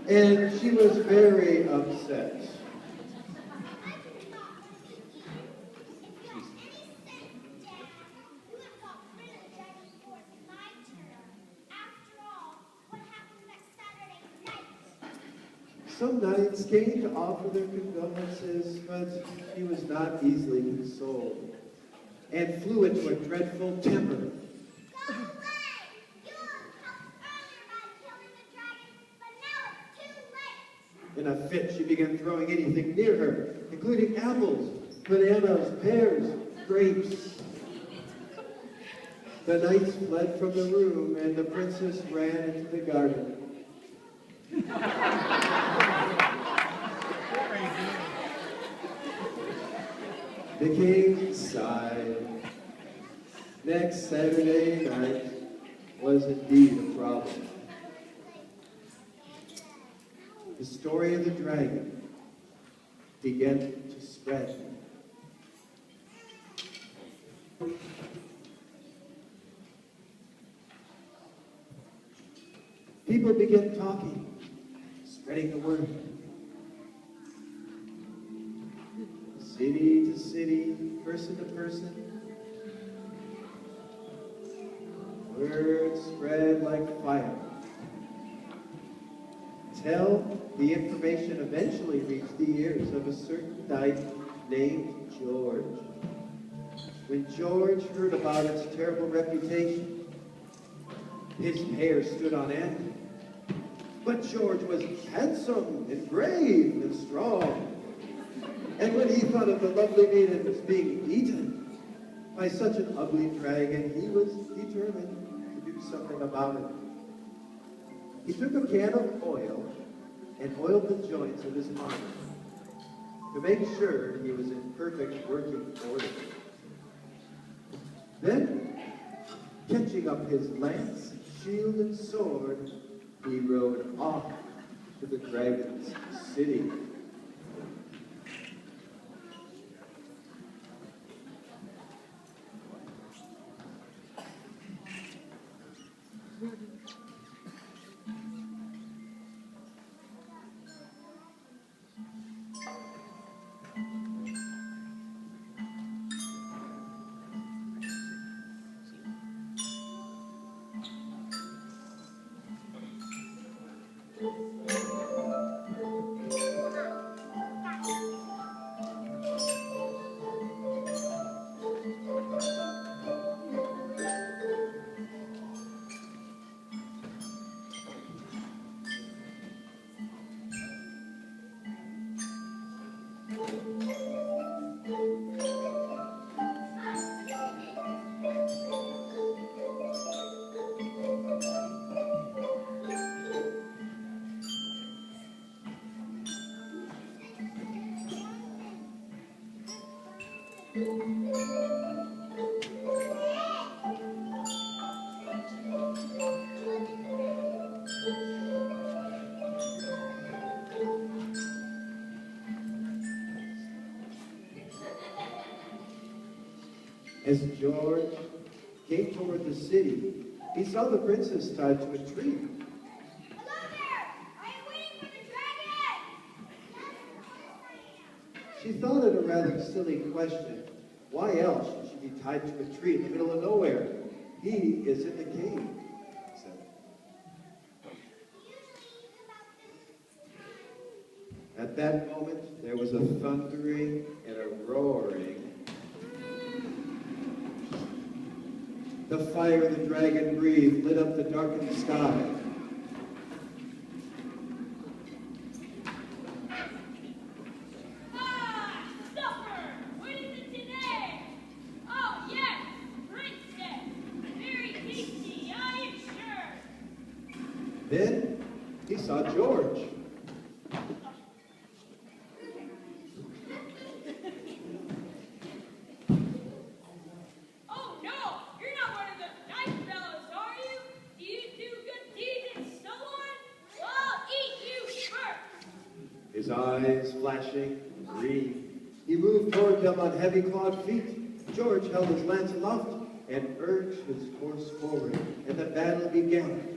and she was very upset. Some knights came to offer their condolences, but she was not easily consoled, and flew into a dreadful temper. Go away! You helped earlier by killing the dragon, but now it's too late! In a fit, she began throwing anything near her, including apples, bananas, pears, grapes. The knights fled from the room, and the princess ran into the garden. The king sighed. Next Saturday night was indeed a problem. The story of the dragon began to spread. People began talking, spreading the word. City to city, person to person. Word spread like fire. Till the information eventually reached the ears of a certain knight named George. When George heard about its terrible reputation, his hair stood on end. But George was handsome and brave and strong. And when he thought of the lovely maiden being eaten by such an ugly dragon, he was determined to do something about it. He took a can of oil and oiled the joints of his armor to make sure he was in perfect working order. Then, catching up his lance, shield, and sword, he rode off to the dragon's city. As George came toward the city, he saw the princess tied to a tree. Hello there! Are you waiting for the dragon? She thought it a rather silly question. Why else should she be tied to a tree in the middle of nowhere? He is in the cave, he said. At that moment, there was a thundering and a roaring. The fire the dragon breathed lit up the darkened sky. Ah, supper! What is it today? Oh, yes, princess. Very tasty, I am sure. Then he saw George. Oh, no, you're not one of those nice fellows, are you? Do you do good deeds and so on? Well, I'll eat you first. His eyes flashing green. He moved toward them on heavy clawed feet. George held his lance aloft and urged his horse forward, and the battle began.